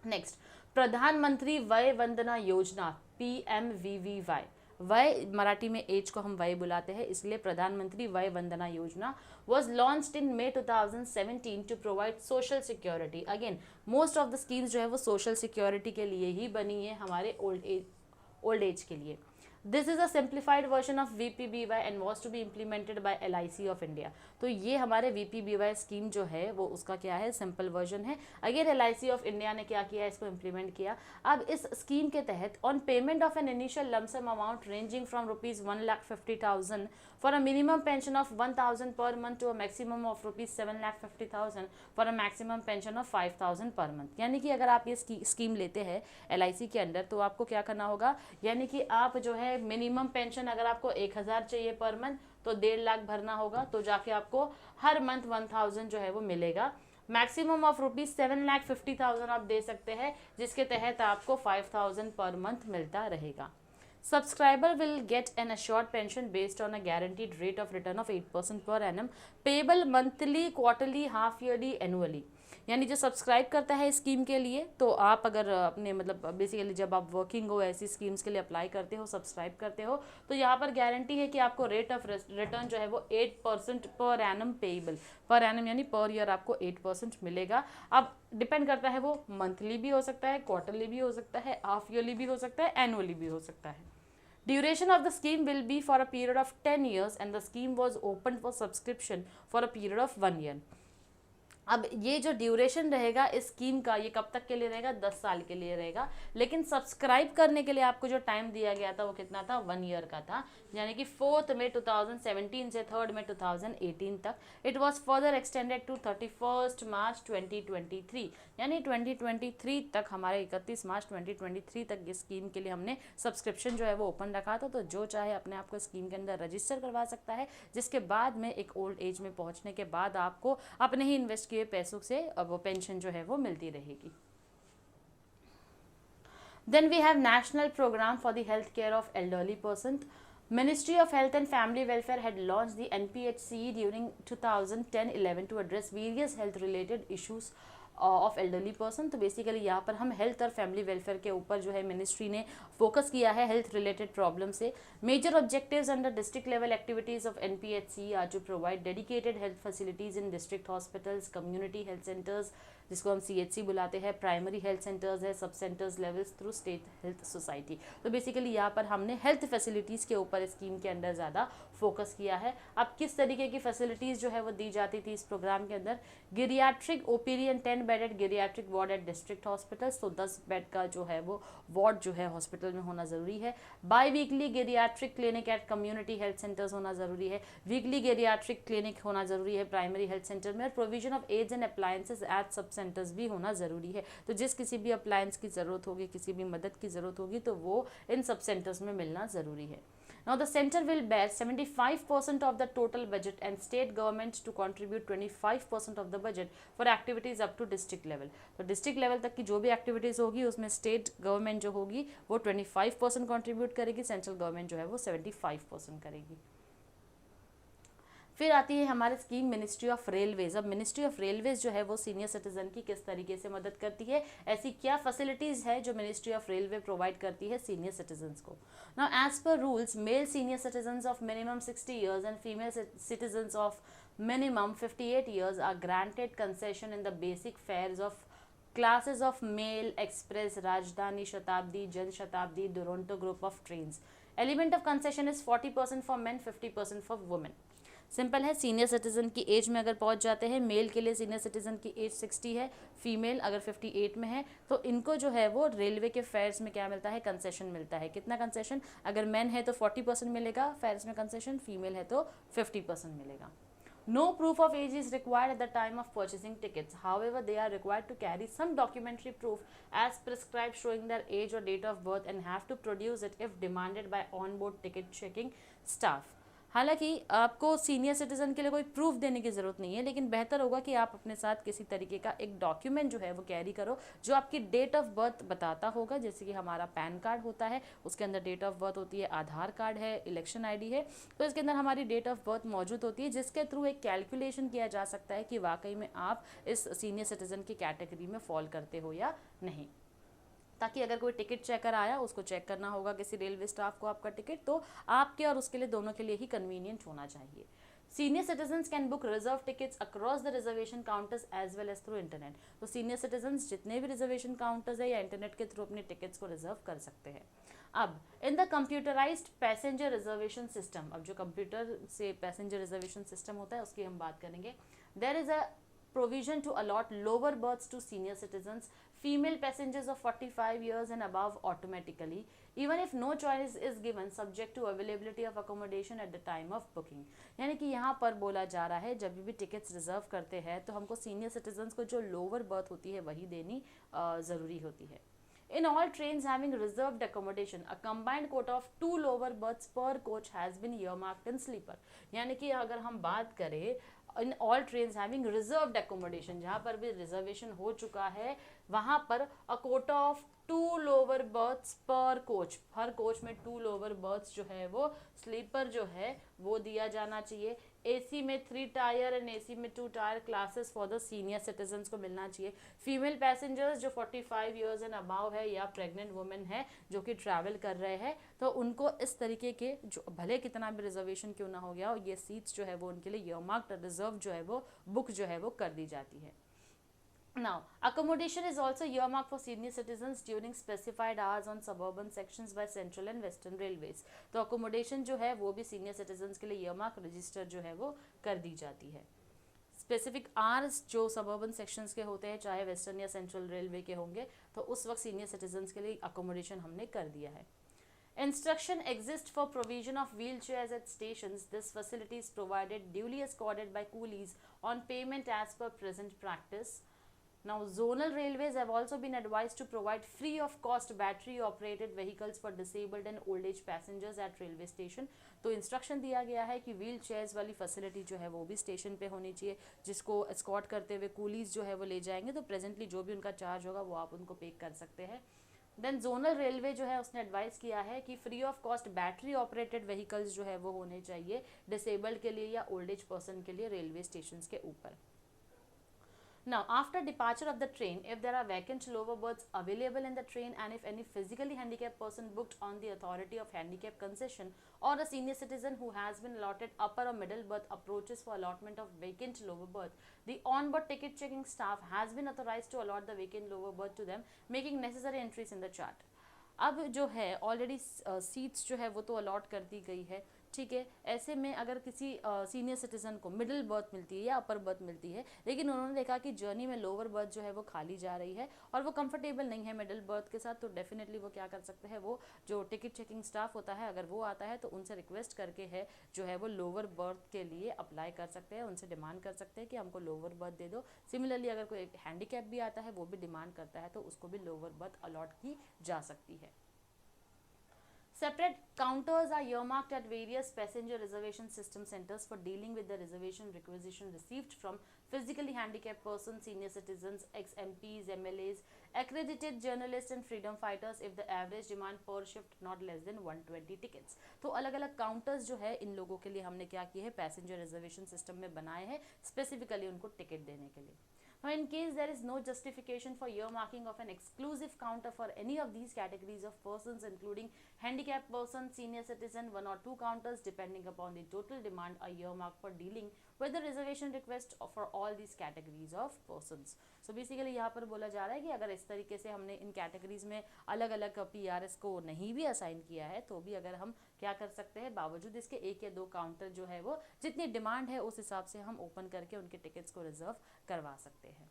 नेक्स्ट, प्रधानमंत्री वय वंदना योजना PMVVY, वय मराठी में एज को हम वय बुलाते हैं, इसलिए प्रधानमंत्री वय Vandana Yojana was launched in May 2017 to provide social security। Again most of the schemes जो है वो सोशल सिक्योरिटी के लिए ही बनी है, हमारे ओल्ड एज के लिए। This is a simplified version of VPBY and was to be implemented by LIC of India. तो ये हमारे VPBY स्कीम जो है वो उसका क्या है, सिंपल वर्जन है। अगेन LIC ऑफ इंडिया ने क्या किया, इसको इम्प्लीमेंट किया। अब इस स्कीम के तहत on payment of an initial lump sum amount ranging from ₹1,50,000 for a minimum pension of 1,000 per month to a maximum of ₹7,50,000 for a maximum pension of 5,000 per month. यानी कि अगर आप ये स्कीम लेते हैं LIC के अंदर तो आपको क्या करना होगा, यानी कि आप जो है मिनिमम पेंशन अगर आपको 1,000 चाहिए पर मंथ तो 1.5 लाख भरना होगा, तो जाके आपको हर मंथ 1,000 जो है वो मिलेगा। मैक्सिमम ऑफ ₹7,50,000 आप दे सकते हैं, जिसके तहत आपको 5,000 पर मंथ मिलता रहेगा। Subscriber will get an assured pension based on a guaranteed rate of return of 8% per annum, payable monthly, quarterly, half yearly, annually। यानी जो सब्सक्राइब करता है इस स्कीम के लिए, तो आप अगर अपने मतलब बेसिकली जब आप वर्किंग हो, ऐसी स्कीम्स के लिए अप्लाई करते हो, सब्सक्राइब करते हो, तो यहाँ पर गारंटी है कि आपको रेट ऑफ रिटर्न जो है वो 8% per annum payable, per annum यानी पर ईयर आपको 8% मिलेगा। अब डिपेंड करता है, वो मंथली भी हो सकता है, क्वार्टरली भी हो सकता है, हाफ ईयरली भी हो सकता है, एनुअली भी हो सकता है। Duration of the scheme will be for a period of 10 years and the scheme was opened for subscription for a period of 1 year। अब ये जो ड्यूरेशन रहेगा इस स्कीम का, ये कब तक के लिए रहेगा, 10 साल के लिए रहेगा, लेकिन सब्सक्राइब करने के लिए आपको जो टाइम दिया गया था वो कितना था, 1 ईयर का था, यानी कि 4 मई 2017 से 3 मई 2018 तक। It was further extended to 31 March 2023, यानी 2023 तक, हमारे 31 मार्च 2023 तक इस स्कीम के लिए हमने सब्सक्रिप्शन जो है वो ओपन रखा था। तो जो चाहे अपने आप को स्कीम के अंदर रजिस्टर करवा सकता है, जिसके बाद में एक ओल्ड एज में पहुंचने के बाद आपको अपने ही इन्वेस्ट किए पैसों से वो पेंशन जो है वो मिलती रहेगी। Then we have National Program for the Health Care of Elderly Person। Ministry of Health and Family Welfare had launched the NPHCE during 2010-11 to address various health related issues of elderly person. तो basically यहाँ पर हम health और family welfare के ऊपर जो है ministry ने फोकस किया है हेल्थ रिलेटेड प्रॉब्लम से। Major objectives under district level activities of NPHCE are to provide dedicated health facilities in district hospitals, community health centres जिसको हम CHC बुलाते हैं, प्राइमरी हेल्थ सेंटर्स है, सब centres levels through state health society. तो basically यहाँ पर हमने हेल्थ फैसिलिटीज़ के ऊपर स्कीम के अंदर ज़्यादा फोकस किया है। अब किस तरीके की फैसिलिटीज़ जो है वो दी जाती थी इस प्रोग्राम के अंदर, geriatric OPD and 10 bedded geriatric ward at district hospitals, तो 10 बेड का जो है वो वार्ड जो है हॉस्पिटल में होना ज़रूरी है। Biweekly geriatric clinic at community health centres होना ज़रूरी है, वीकली गिरियाट्रिक क्लिनिक होना ज़रूरी है प्राइमरी हेल्थ सेंटर में, और provision of aids and appliances at sub centres भी होना ज़रूरी है। तो जिस किसी भी अप्लायंस की ज़रूरत होगी, किसी भी मदद की ज़रूरत होगी, तो वो इन सब सेंटर्स में मिलना ज़रूरी है। Now the center will bear 75% of the total budget and state government to contribute 25% of the budget for activities up to district level। तो डिस्ट्रिक्ट लेवल तक की जो भी एक्टिविटीज़ होगी उसमें स्टेट गवर्नमेंट जो होगी वो 25% कंट्रीब्यूट करेगी, सेंट्रल गवर्नमेंट जो है वो 75% करेगी। फिर आती है हमारी स्कीम मिनिस्ट्री ऑफ रेलवेज। अब मिनिस्ट्री ऑफ रेलवेज जो है वो सीनियर सिटीजन की किस तरीके से मदद करती है, ऐसी क्या फैसिलिटीज़ है जो मिनिस्ट्री ऑफ रेलवे प्रोवाइड करती है सीनियर सिटीजन्स को। Now as per rules, male senior citizens of minimum 60 years and female citizens of minimum 58 years are granted concession in the basic fares of classes of Mail, Express, Rajdhani, Shatabdi, Jan Shatabdi, Duronto group of trains। Element of concession is 40% for men, 50% for women। Simple है, senior citizen की as में अगर पहुंच जाते हैं, mail के लिए senior citizen की एज 60 है, फीमेल अगर 58 में है, तो इनको जो है वो रेलवे के फेयर्स में क्या मिलता है, कंसेशन मिलता है। कितना कंसेशन, अगर मैन है तो 40% मिलेगा फेयर्स में कंसेशन, फीमेल है तो 50% मिलेगा। No proof of age is required at the time of purchasing tickets. However, they are required to carry some documentary proof as prescribed showing their age or date of birth and have to produce it if demanded by on-board ticket checking staff। हालांकि आपको senior citizen के लिए कोई proof देने की ज़रूरत नहीं है, लेकिन बेहतर होगा कि आप अपने साथ किसी तरीके का एक डॉक्यूमेंट जो है वो कैरी करो जो आपकी डेट ऑफ बर्थ बताता होगा। जैसे कि हमारा पैन कार्ड होता है, उसके अंदर डेट ऑफ बर्थ होती है, आधार कार्ड है, इलेक्शन आईडी है, तो इसके अंदर हमारी डेट ऑफ बर्थ मौजूद होती है, जिसके थ्रू एक कैलकुलेशन किया जा सकता है कि वाकई में आप इस सीनियर सिटीजन की कैटेगरी में फॉल करते हो या नहीं। ताकि अगर कोई टिकट चेकर आया, उसको चेक करना होगा किसी रेलवे स्टाफ को आपका टिकट, तो आपके और उसके लिए दोनों के लिए ही कन्वीनियंट होना चाहिए। Senior citizens can book reserve tickets across the reservation counters as well as through internet. तो सीनियर सिटीजन्स जितने भी रिजर्वेशन काउंटर्स है या इंटरनेट के थ्रू अपने टिकट्स को रिजर्व कर सकते हैं। अब in the computerised passenger reservation system, अब जो कंप्यूटर से पैसेंजर रिजर्वेशन सिस्टम होता है उसकी हम बात करेंगे। There is a provision to allot lower berths to senior citizens, female passengers of 45 years and above automatically, even if no choice is given, subject to availability of accommodation at the time of booking। यानी कि यहाँ पर बोला जा रहा है जब भी टिकट्स रिजर्व करते हैं तो हमको सीनियर सिटीजन्स को जो लोअर बर्थ होती है वही देनी ज़रूरी होती है। In all trains having reserved accommodation, a combined quota of 2 lower berths per coach has been earmarked in sleeper। यानी कि अगर हम बात करें in all trains having reserved accommodation, जहाँ पर भी रिजर्वेशन हो चुका है वहाँ पर अ कोटा ऑफ 2 लोअर बर्थ्स पर कोच, हर कोच में 2 लोअर बर्थ्स जो है वो स्लीपर जो है वो दिया जाना चाहिए। एसी में 3 टायर एंड एसी में 2 tyre classes for the senior citizens को मिलना चाहिए। फीमेल पैसेंजर्स जो 45 ईयर्स एंड अबाव है या प्रेग्नेंट वुमेन है जो कि ट्रैवल कर रहे हैं, तो उनको इस तरीके के जो भले कितना भी रिजर्वेशन क्यों ना हो गया हो, ये सीट्स जो है वो उनके लिए ईयरमार्क्ड रिजर्व जो है वो बुक जो है वो कर दी जाती है। Now, accommodation is also earmarked for senior citizens during specified hours on suburban sections by Central and Western Railways। तो accommodation जो है वो भी senior citizens के लिए earmark register जो है वो कर दी जाती है। स्पेसिफिक आवर्स जो सबर्बन सेक्शंस के होते हैं, चाहे वेस्टर्न या सेंट्रल रेलवे के होंगे, तो उस वक्त सीनियर सिटीजन्स के लिए अकोमोडेशन हमने कर दिया है। Instruction exists for provision of wheelchairs at stations. This facility is provided duly escorted by coolies on payment as per present practice। Now, zonal railways have also been advised to provide free of cost battery operated vehicles for disabled and old age passengers at railway station। तो instruction दिया गया है कि wheel chairs वाली facility जो है वो भी स्टेशन पे होनी चाहिए, जिसको एस्कॉर्ट करते हुए कूलीज जो है वो ले जाएंगे, तो प्रेजेंटली जो भी उनका चार्ज होगा वो आप उनको पे कर सकते हैं। देन जोनल रेलवे जो है उसने एडवाइस किया है कि free of cost battery operated vehicles जो है वो होने चाहिए डिसेबल्ड के लिए या ओल्ड एज पर्सन के लिए रेलवे स्टेशन के ऊपर। Now, after departure of the train, if there are vacant lower berths available in the train and if any physically handicapped person booked on the authority of handicap concession or a senior citizen who has been allotted upper or middle berth approaches for allotment of vacant lower berth, the on-board ticket checking staff has been authorized to allot the vacant lower berth to them, making necessary entries in the chart। अब जो है already seats जो है वो तो allot कर दी गई है, ठीक है। ऐसे में अगर किसी सीनियर सिटीजन को मिडिल बर्थ मिलती है या अपर बर्थ मिलती है, लेकिन उन्होंने देखा कि जर्नी में लोअर बर्थ जो है वो खाली जा रही है और वो कंफर्टेबल नहीं है मिडिल बर्थ के साथ, तो डेफिनेटली वो क्या कर सकते हैं, वो जो टिकट चेकिंग स्टाफ होता है अगर वो आता है तो उनसे रिक्वेस्ट करके है जो है वो लोअर बर्थ के लिए अप्लाई कर सकते हैं, उनसे डिमांड कर सकते हैं कि हमको लोअर बर्थ दे दो। सिमिलरली अगर कोई हैंडीकैप भी आता है वो भी डिमांड करता है तो उसको भी लोअर बर्थ अलॉट की जा सकती है। Separate counters are earmarked at various passenger reservation system centers for dealing with the reservation requisition received from physically handicapped persons, senior citizens, ex-MPs, MLAs, accredited journalists and freedom fighters if the average demand per shift not less than 120 tickets। तो अलग अलग counters जो है इन लोगों के लिए हमने क्या किए हैं, पैसेंजर रिजर्वेशन सिस्टम में बनाए हैं स्पेसिफिकली उनको टिकट देने के लिए। Now, in case there is no justification for earmarking of an exclusive counter for any of these categories of persons, including handicapped person, senior citizen, 1 or 2 counters depending upon the total demand are earmarked for dealing with the reservation request for all these categories of persons। So basically यहाँ पर बोला जा रहा है कि अगर इस तरीके से हमने इन कैटेगरीज में अलग अलग PRS को नहीं भी असाइन किया है तो भी अगर हम क्या कर सकते हैं, बावजूद इसके 1 या 2 काउंटर जो है वो जितनी डिमांड है उस हिसाब से हम ओपन करके उनके टिकट्स को रिजर्व करवा सकते हैं।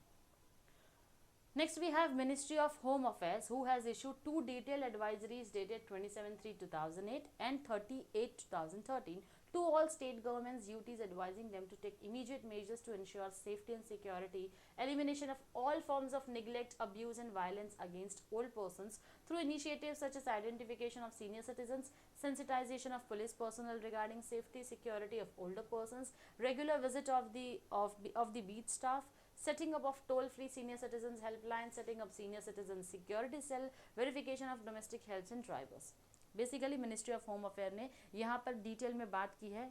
Next we have Ministry of Home Affairs who has issued 2 detailed advisories dated 27/3/2008 and 30/8/2013 to all state governments duties advising them to take immediate measures to ensure safety and security, elimination of all forms of neglect, abuse and violence against old persons through initiatives such as identification of senior citizens, sensitization of police personnel regarding safety security of older persons, regular visit of the beat staff, setting up of toll-free senior citizens helpline, setting up senior citizens security cell, verification of domestic health and drivers. Basically ministry of home affair ने यहाँ पर detail में बात की है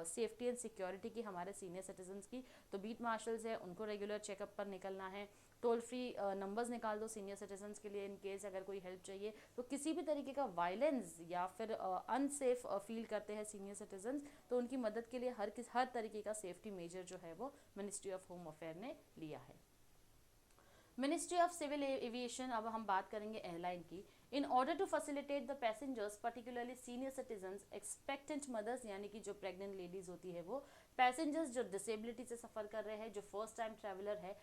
safety and security की हमारे senior citizens की। तो बीट मार्शल्स है, उनको रेगुलर चेकअप पर निकलना है, टोल फ्री नंबर्स निकाल दो सीनियर सिटीजन्स के लिए इन केस अगर कोई हेल्प चाहिए। तो किसी भी तरीके का वायलेंस या फिर अनसेफ फील करते हैं सीनियर सिटीजन्स, तो उनकी मदद के लिए हर तरीके का सेफ्टी मेजर जो है वो मिनिस्ट्री ऑफ होम अफेयर ने लिया है। मिनिस्ट्री ऑफ सिविल एविएशन, अब हम बात करेंगे एयरलाइन की। In order to facilitate the passengers particularly senior citizens, expectant mothers यानी कि जो प्रेग्नेंट लेडीज होती है वो, पैसेंजर्स जो डिसेबिलिटी से सफ़र कर रहे हैं, जो फर्स्ट टाइम ट्रैवलर है,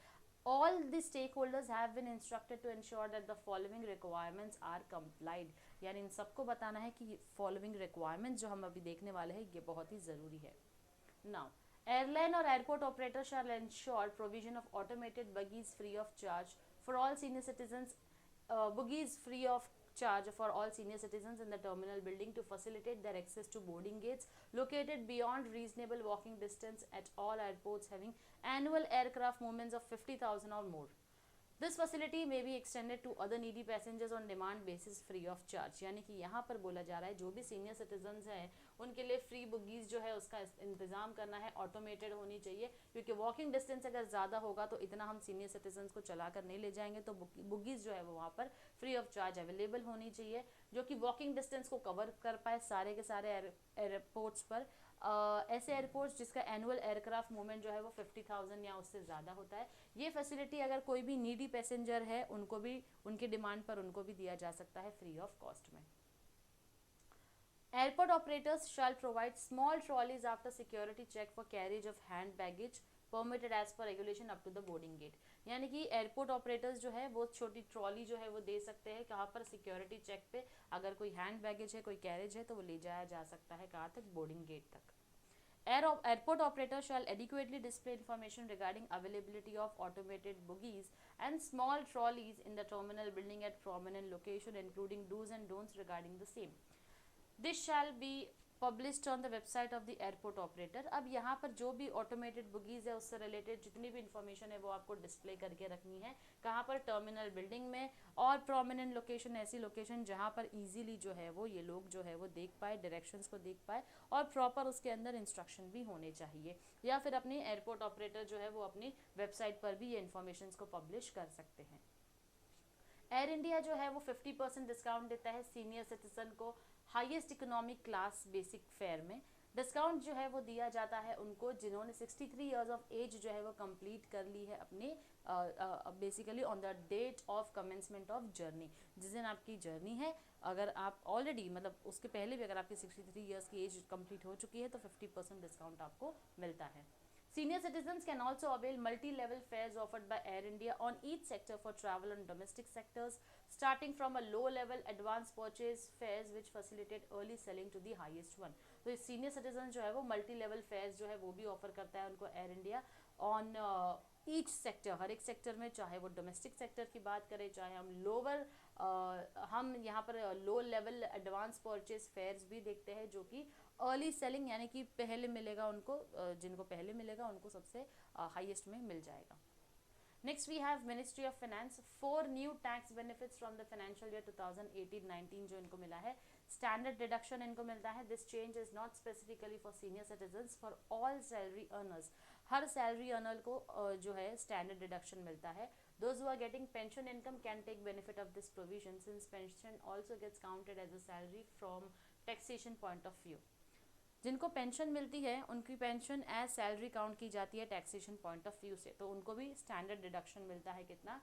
all the stakeholders have been instructed to ensure that the following requirements are complied। यानी इन सबको बताना है कि फॉलोइंग रिक्वायरमेंट्स जो हम अभी देखने वाले हैं ये बहुत ही ज़रूरी है। Now airline or airport operator shall ensure provision of automated buggies free of charge for all senior citizens, buggies free of charge for all senior citizens in the terminal building to facilitate their access to boarding gates located beyond reasonable walking distance at all airports having annual aircraft movements of 50,000 or more। This facility may be extended to other needy passengers on demand basis free of charge. यानी कि यहाँ पर बोला जा रहा है जो भी सीनियर सिटीजन्स हैं उनके लिए फ्री बुगीज़ जो है उसका इंतज़ाम करना है, ऑटोमेटेड होनी चाहिए, क्योंकि वॉकिंग डिस्टेंस अगर ज़्यादा होगा तो इतना हम सीनियर सिटीजन्स को चला कर नहीं ले जाएंगे। तो बुगीज़ जो है वो वहाँ पर फ्री ऑफ चार्ज अवेलेबल होनी चाहिए, जो कि वॉकिंग डिस्टेंस को कवर कर पाए सारे के सारे एयरपोर्ट्स पर। ऐसे एयरपोर्ट्स जिसका एनुअल एयरक्राफ्ट मूवमेंट जो है वो 50,000 या उससे ज़्यादा होता है। ये फैसिलिटी अगर कोई भी नीडी पैसेंजर है उनको भी उनकी डिमांड पर उनको भी दिया जा सकता है फ्री ऑफ कॉस्ट में। Airport operators shall provide small trolleys after security check for carriage of hand baggage permitted as per regulation up to the boarding gate। यानी कि एयरपोर्ट ऑपरेटर्स जो है वो छोटी ट्रॉली जो है वो दे सकते हैं कहाँ पर, सिक्योरिटी चेक पे। अगर कोई हैंड बैगेज है, कोई कैरेज है तो वो ले जाया जा सकता है कहाँ तक, बोर्डिंग गेट तक। Airport operator shall adequately display information regarding availability of automated bogies and small trolleys in the terminal building at prominent location, including do's and don'ts regarding the same। This shall be published on the website of the airport operator। अब यहाँ पर जो भी automated बुगीज़ है उससे related जितनी भी information है वो आपको डिस्प्ले करके रखनी है। कहाँ पर, टर्मिनल बिल्डिंग में और प्रोमिनेंट लोकेशन, ऐसी लोकेशन जहाँ पर इजीली जो है वो ये लोग जो है वो देख पाए, डायरेक्शंस को देख पाए और प्रॉपर उसके अंदर इंस्ट्रक्शन भी होने चाहिए। या फिर अपनी एयरपोर्ट ऑपरेटर जो है वो अपनी वेबसाइट पर भी ये इन्फॉर्मेशन को पब्लिश कर सकते हैं। एयर इंडिया जो है वो 50% डिस्काउंट देता है सीनियर सिटीजन को highest economic class basic fair में। डिस्काउंट जो है वो दिया जाता है उनको जिन्होंने 63 ईयर्स ऑफ एज जो है वो कंप्लीट कर ली है अपने basically on the date of commencement of journey. जिस दिन आपकी जर्नी है, अगर आप ऑलरेडी मतलब उसके पहले भी अगर आपकी 63 ईयर्स की एज कंप्लीट हो चुकी है तो 50% डिस्काउंट आपको मिलता है। Senior citizens can also avail multi-level fares offered by Air India on each sector for travel and domestic sectors, starting from a low-level advance purchase fares which facilitate early selling to the highest one। तो senior citizens जो है वो multi-level fares जो है वो भी offer करता है उनको Air India on each sector, हर एक सेक्टर में, चाहे वो डोमेस्टिक सेक्टर की बात करें, चाहे हम यहाँ पर low level advance purchase fares भी देखते हैं जो कि अर्ली सेलिंग यानी कि पहले मिलेगा उनको, जिनको पहले मिलेगा उनको सबसे हाईएस्ट में मिल जाएगा। Next we have ministry of finance, 4 new tax benefits from the financial year 2018-19 जो इनको मिला है। स्टैंडर्ड डिडक्शन इनको मिलता है। This change is not specifically for senior citizens, for all salary earners. Her salary earner को जो है स्टैंडर्ड डिडक्शन मिलता है। Those who are getting pension income can take benefit of this provision since pension also gets counted as a salary from taxation point of view। जिनको pension मिलती है उनकी pension as salary count की जाती है taxation point of view से, तो उनको भी स्टैंडर्ड डिडक्शन मिलता है। कितना?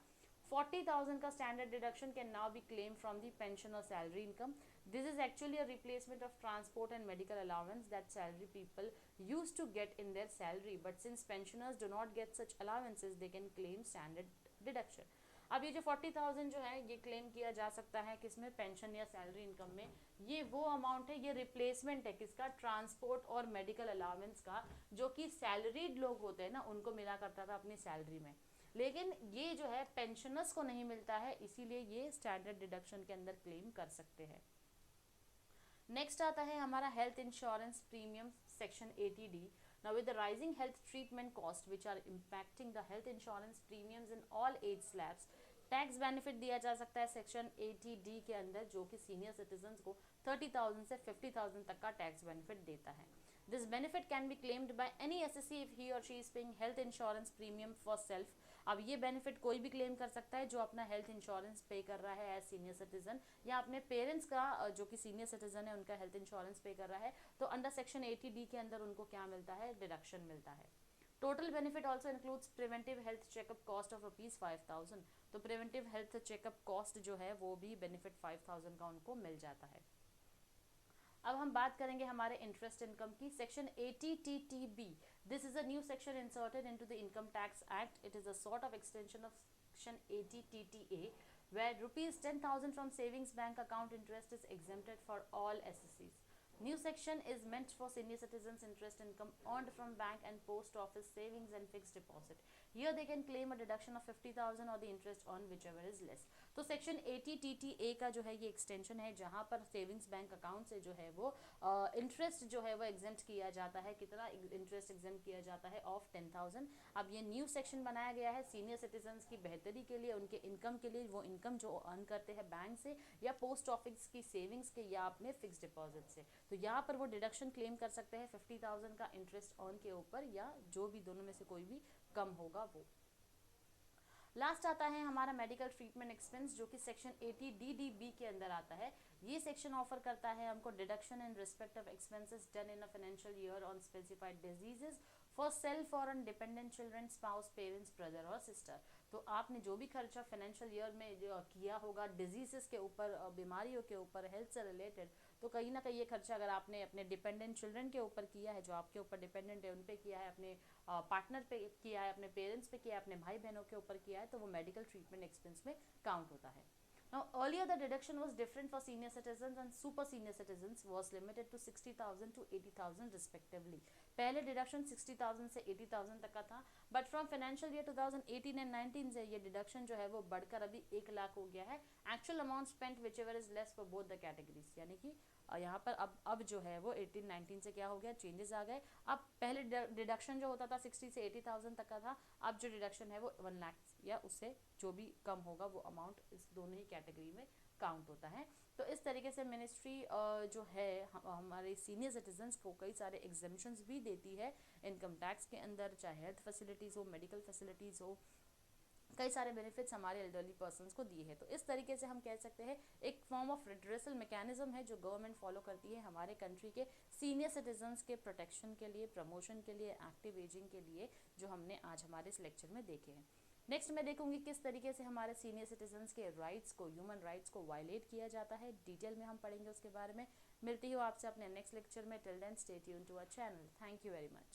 40,000 का standard deduction can now be claim from the pension or salary income. This is actually a replacement of transport and medical allowance that salary people use to get in their salary, but since pensioners do not get such allowances they can claim standard deduction. अब ये जो 40,000 जो है ये claim किया जा सकता है किसमें, पेंशन या सैलरी इनकम में। ये वो अमाउंट है, ये रिप्लेसमेंट है किसका, ट्रांसपोर्ट और मेडिकल अलाउंस का, जो कि सैलरीड लोग होते हैं ना उनको मिला करता था अपनी सैलरी में, लेकिन ये जो है पेंशनर्स को नहीं मिलता है, इसीलिए ये स्टैंडर्ड डिडक्शन के अंदर क्लेम कर सकते हैं। नेक्स्ट आता है हमारा health insurance premium section 80D। Now with the rising health treatment cost which are impacting the health insurance premiums in all age slabs, tax benefit दिया जा सकता है सेक्शन 80D के अंदर, जो कि सीनियर सिटीजन को 30,000 से 50,000 तक का टैक्स बेनिफिट देता है। This benefit can be claimed by any SSC if he or she is paying health insurance premium for self. अब ये बेनिफिट कोई भी क्लेम कर सकता है जो अपना हेल्थ इंश्योरेंस पे कर रहा है एज सीनियर सिटीजन, या अपने पेरेंट्स का जो कि सीनियर सिटीजन है उनका हेल्थ इंश्योरेंस पे कर रहा है, तो अंडर सेक्शन 80D के अंदर उनको क्या मिलता है, डिडक्शन मिलता है। Total benefit also includes preventive health checkup cost of ₹5,000। तो प्रिवेंटिव हेल्थ चेकअप कॉस्ट जो है वो भी बेनिफिट 5,000 का उनको मिल जाता है। अब हम बात करेंगे हमारे इंटरेस्ट इनकम की, section 80TTB। This is a new section inserted into the income tax act. It is a sort of extension of section 80TTA where ₹10,000 from savings bank account interest is exempted for all SSCs. New section is meant for senior citizens interest income earned from bank and post office savings and fixed deposit. Here they can claim a deduction of 50,000 or the interest on whichever is less. तो section 80TTA का जो है ये extension है, जहाँ पर savings bank account से जो है वो इंटरेस्ट जो है वो एग्जेम्प्ट किया जाता है। कितना इंटरेस्ट एग्जेम्प्ट किया जाता है, ऑफ 10,000। अब ये न्यू सेक्शन बनाया गया है सीनियर सिटीजन्स की बेहतरी के लिए, उनके इनकम के लिए, वो इनकम जो अर्न करते हैं बैंक से या पोस्ट ऑफिस की सेविंग्स के या अपने फिक्स डिपॉजिट से, तो यहाँ पर वो डिडक्शन क्लेम कर सकते हैं 50,000 का इंटरेस्ट अर्न के ऊपर, या जो भी दोनों में से कोई भी कम होगा वो। लास्ट आता है हमारा मेडिकल ट्रीटमेंट एक्सपेंस, जो कि सेक्शन 80DDB के अंदर आता है। ये सेक्शन ऑफर करता है हमको deduction in respect of expenses done in a financial year on specified diseases for self or an dependent children, spouse, parents, brother or sister. तो आपने जो भी खर्चा फाइनेंशियल ईयर में जो किया होगा डिजीजेस के ऊपर, बीमारियों के ऊपर, हेल्थ से रिलेटेड, तो कहीं ना कहीं ये खर्चा अगर आपने अपने डिपेंडेंट चिल्ड्रन के ऊपर किया है, जो आपके ऊपर डिपेंडेंट है उन पे किया है, अपने पार्टनर पे किया है, अपने पेरेंट्स पे किया है, अपने भाई बहनों के ऊपर किया है, तो वो मेडिकल ट्रीटमेंट एक्सपेंस में काउंट होता है। Now, earlier the deduction was different for senior citizens and super senior citizens was limited to 60,000 to 80,000 respectively. पहले डिडक्शन 60,000 से 80,000 तक का था, but from financial year 2018 and 19 से ये डिडक्शन जो है वो बढ़कर अभी 1 लाख हो गया है। Actual amount spent which ever is less for both the categories, यानी कि यहाँ पर अब जो है वो 18-19 से क्या हो गया, चेंजेस आ गए। अब पहले डिडक्शन जो होता था 60 से 80,000 तक का था, अब जो डिडक्शन है वो 1 लाख या उससे जो भी कम होगा वो अमाउंट इस दोनों ही कैटेगरी में काउंट होता है। तो इस तरीके से मिनिस्ट्री जो है हमारे सीनियर सिटीजन्स को कई सारे एग्जेम्पशंस भी देती है इनकम टैक्स के अंदर, चाहे हेल्थ फैसिलिटीज़ हो, मेडिकल फैसिलिटीज़ हो, कई सारे बेनिफिट्स हमारे एल्डरली पर्सन्स को दिए हैं। तो इस तरीके से हम कह सकते हैं एक फॉर्म ऑफ रिड्रेसल मैकेनिज्म है जो गवर्नमेंट फॉलो करती है हमारे कंट्री के सीनियर सिटीजन्स के प्रोटेक्शन के लिए, प्रमोशन के लिए, एक्टिव एजिंग के लिए, जो हमने आज हमारे इस लेक्चर में देखे हैं। नेक्स्ट मैं देखूंगी किस तरीके से हमारे सीनियर सिटीजन्स के राइट्स को, ह्यूमन राइट्स को वायलेट किया जाता है, डिटेल में हम पढ़ेंगे उसके बारे में। मिलती हूँ आपसे अपने नेक्स्ट लेक्चर में। Till then stay tuned to our channel. Thank you very much.